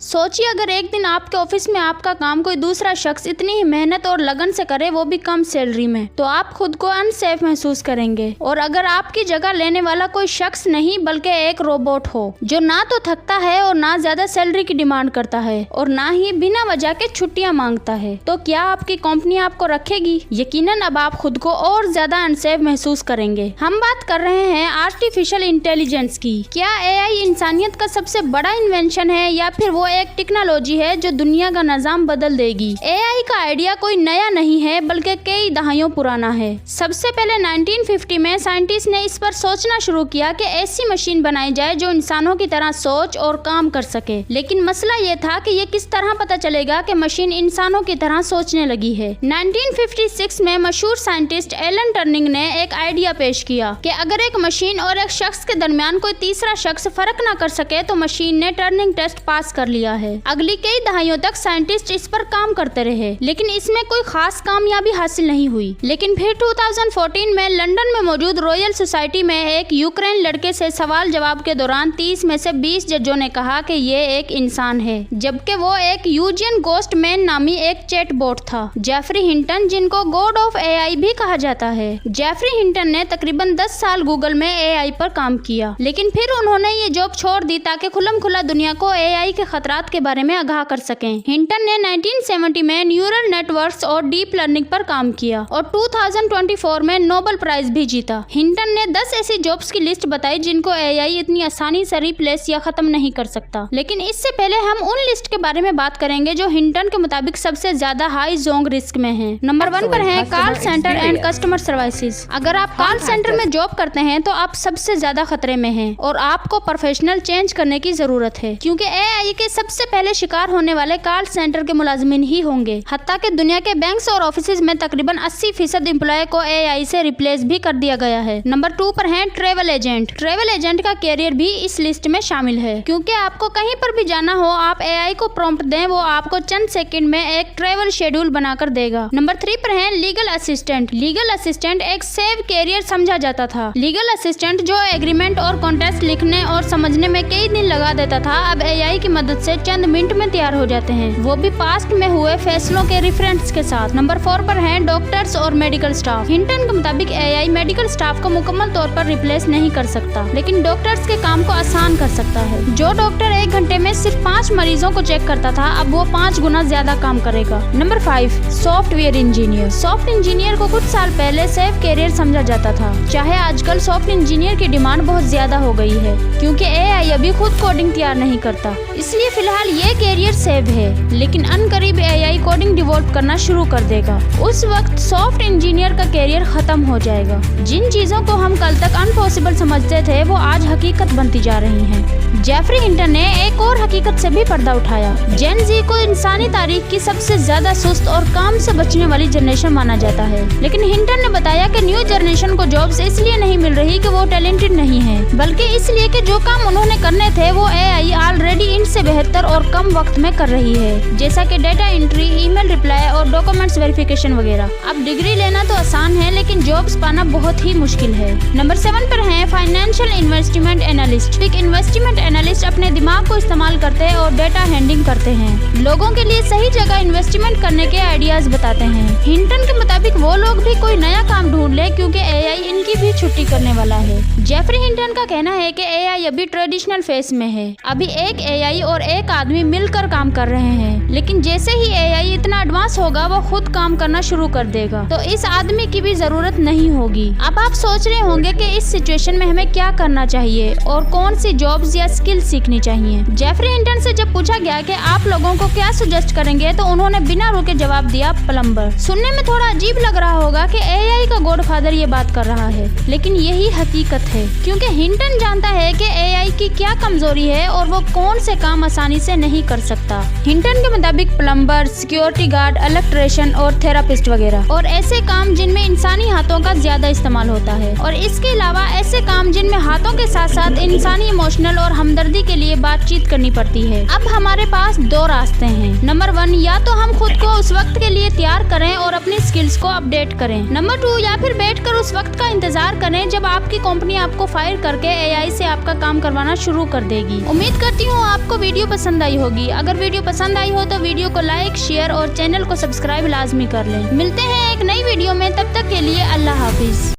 सोचिए अगर एक दिन आपके ऑफिस में आपका काम कोई दूसरा शख्स इतनी ही मेहनत और लगन से करे, वो भी कम सैलरी में, तो आप खुद को अनसेफ महसूस करेंगे। और अगर आपकी जगह लेने वाला कोई शख्स नहीं बल्कि एक रोबोट हो जो ना तो थकता है और ना ज्यादा सैलरी की डिमांड करता है और ना ही बिना वजह के छुट्टियां मांगता है, तो क्या आपकी कंपनी आपको रखेगी? यकीनन अब आप खुद को और ज्यादा अनसेफ महसूस करेंगे। हम बात कर रहे हैं आर्टिफिशियल इंटेलिजेंस की। क्या एआई इंसानियत का सबसे बड़ा इन्वेंशन है या फिर वो एक टेक्नोलॉजी है जो दुनिया का निजाम बदल देगी? एआई का आइडिया कोई नया नहीं है बल्कि कई दहाइयों पुराना है। सबसे पहले 1950 में साइंटिस्ट ने इस पर सोचना शुरू किया कि ऐसी मशीन बनाई जाए जो इंसानों की तरह सोच और काम कर सके। लेकिन मसला ये था कि ये किस तरह पता चलेगा कि मशीन इंसानों की तरह सोचने लगी है। 1956 में मशहूर साइंटिस्ट एलन टर्निंग ने एक आइडिया पेश किया कि अगर एक मशीन और एक शख्स के दरमियान कोई तीसरा शख्स फर्क न कर सके तो मशीन ने टर्निंग टेस्ट पास कर लिया है। अगली कई दहाइयों तक साइंटिस्ट इस पर काम करते रहे, लेकिन इसमें कोई खास कामयाबी हासिल नहीं हुई। लेकिन फिर 2014 में लंदन में मौजूद रॉयल सोसाइटी में एक यूक्रेन लड़के से सवाल जवाब के दौरान 30 में से 20 जजों ने कहा कि ये एक इंसान है, जबकि वो एक यूजियन गोस्टमैन नामी एक चैटबॉट था। जेफरी हिंटन, जिनको गॉड ऑफ एआई भी कहा जाता है। जेफरी हिंटन ने तकरीबन 10 साल गूगल में एआई पर काम किया, लेकिन फिर उन्होंने ये जॉब छोड़ दी ताकि खुल्लम खुल्ला दुनिया को एआई के खतरात के बारे में आगाह कर सकें। हिंटन ने 1970 में न्यूरल नेटवर्क्स और डीप लर्निंग पर काम किया और 2024 में नोबेल प्राइज भी जीता। हिंटन ने 10 ऐसी जॉब्स की लिस्ट बताई जिनको एआई इतनी आसानी से रिप्लेस या खत्म नहीं कर सकता। लेकिन इससे पहले हम उन लिस्ट के बारे में बात करेंगे जो हिंटन के मुताबिक सबसे ज्यादा हाई जोंग रिस्क में है। नंबर 1 पर है call centre and customer services. अगर आप कॉल सेंटर में जॉब करते हैं तो आप सबसे ज्यादा खतरे में हैं और आपको प्रोफेशनल चेंज करने की जरूरत है, क्योंकि एआई के सबसे पहले शिकार होने वाले कॉल सेंटर के मुलाजिमिन ही होंगे। हत्ता कि दुनिया के बैंक्स और ऑफिस में तकरीबन 80% एम्प्लॉय को एआई से रिप्लेस भी कर दिया गया है। नंबर 2 पर है ट्रेवल एजेंट। ट्रेवल एजेंट का कैरियर भी इस लिस्ट में शामिल है, क्योंकि आपको कहीं पर भी जाना हो, आप एआई को प्रॉम्प्ट दें, वो आपको चंद सेकंड में एक ट्रेवल शेड्यूल बनाकर देगा। नंबर 3 पर है लीगल असिस्टेंट। लीगल असिस्टेंट एक सेफ कैरियर समझा जाता था। लीगल असिस्टेंट जो एग्रीमेंट और कॉन्ट्रैक्ट लिखने और समझने में कई दिन लगा देता था, अब एआई की मदद से चंद मिनट में तैयार हो जाते हैं, वो भी पास्ट में हुए फैसलों के रेफरेंस के साथ। नंबर 4 पर है डॉक्टर्स और मेडिकल स्टाफ। हिंटन के मुताबिक एआई मेडिकल स्टाफ को मुकम्मल तौर पर रिप्लेस नहीं कर सकता, लेकिन डॉक्टर्स के काम को आसान कर सकता है। जो डॉक्टर 1 घंटे में सिर्फ 5 मरीजों को चेक करता था, अब वो 5 गुना ज्यादा काम करेगा। Number 5 software engineer. Soft engineer को कुछ साल पहले सेफ कैरियर समझा जाता था, चाहे आजकल सॉफ्ट इंजीनियर की डिमांड बहुत ज्यादा हो गई है, क्योंकि एआई अभी खुद कोडिंग तैयार नहीं करता, इसलिए फिलहाल ये कैरियर सेफ है। लेकिन अनकरीब एआई कोडिंग डेवलप करना शुरू कर देगा, उस वक्त सॉफ्ट इंजीनियर का कैरियर खत्म हो जाएगा। जिन चीजों को हम कल तक अनपॉसिबल समझते थे, वो आज हकीकत बनती जा रही हैं। जेफरी हिंटन ने एक और हकीकत से भी पर्दा उठाया। जेन जी को इंसानी तारीख की सबसे ज्यादा सुस्त और काम से बचने वाली जनरेशन माना जाता है, लेकिन हिंटन ने बताया कि न्यू जनरेशन को जॉब्स इसलिए नहीं मिल रही कि वो टैलेंटेड नहीं है, बल्कि इसलिए कि जो काम उन्होंने करने थे वो एआई ऑलरेडी इनसे बेहतर और कम वक्त में कर रही है, जैसा कि डेटा एंट्री, ईमेल रिप्लाई और डॉक्यूमेंट्स वेरिफिकेशन वगैरह। अब डिग्री लेना तो आसान है, लेकिन जॉब्स पाना बहुत ही मुश्किल है। नंबर 7 पर है फाइनेंशियल इन्वेस्टमेंट एनालिस्ट। एक इन्वेस्टमेंट एनालिस्ट अपने दिमाग को इस्तेमाल करते हैं और डेटा हैंडलिंग करते हैं, लोगों के लिए सही जगह इन्वेस्टमेंट करने के आइडियाज बताते हैं। हिंटन के मुताबिक वो लोग भी कोई नया काम ढूंढ ले, क्योंकि एआई इनकी भी छुट्टी करने वाला है। जेफरी हिंटन का कहना है कि एआई अभी ट्रेडिशनल फेज में है। अभी एक एआई और एक आदमी मिलकर काम कर रहे हैं, लेकिन जैसे ही एआई इतना एडवांस होगा, वो खुद काम करना शुरू कर देगा, तो इस आदमी की भी जरूरत नहीं होगी। अब आप सोच रहे होंगे कि इस सिचुएशन में हमें क्या करना चाहिए और कौन सी जॉब्स या स्किल सीखनी चाहिए। जेफरी हिंटन से जब पूछा गया कि आप लोगों को क्या सजेस्ट करेंगे, तो उन्होंने बिना रुके जवाब दिया, प्लम्बर। सुनने में थोड़ा अजीब लग रहा होगा कि एआई का गॉडफादर ये बात कर रहा है, लेकिन यही हकीकत है, क्योंकि हिंटन जानता है कि एआई की क्या कमजोरी है और वो कौन से काम आसानी से नहीं कर सकता। हिंटन के मुताबिक प्लम्बर, सिक्योरिटी गार्ड, इलेक्ट्रिशियन और थेरापिस्ट वगैरह, और ऐसे काम जिनमें इंसानी हाथों का ज्यादा इस्तेमाल होता है, और इसके अलावा ऐसे काम जिनमें हाथों के साथ साथ इंसानी इमोशनल और हमदर्दी के लिए बातचीत करनी पड़ती है। अब हमारे पास दो रास्ते हैं। नंबर 1, या तो हम खुद को उस वक्त के लिए तैयार करें और अपनी स्किल्स को अपडेट करें। नंबर 2, या फिर बैठकर उस वक्त का इंतजार करें जब आपकी कंपनी आपको फायर करके AI से आपका काम करवाना शुरू कर देगी। उम्मीद करती हूँ आपको वीडियो पसंद आई होगी। अगर वीडियो पसंद आई हो तो वीडियो को लाइक, शेयर और चैनल को सब्सक्राइब लाजमी कर लें। मिलते हैं एक नई वीडियो में, तब तक के लिए अल्लाह हाफिज।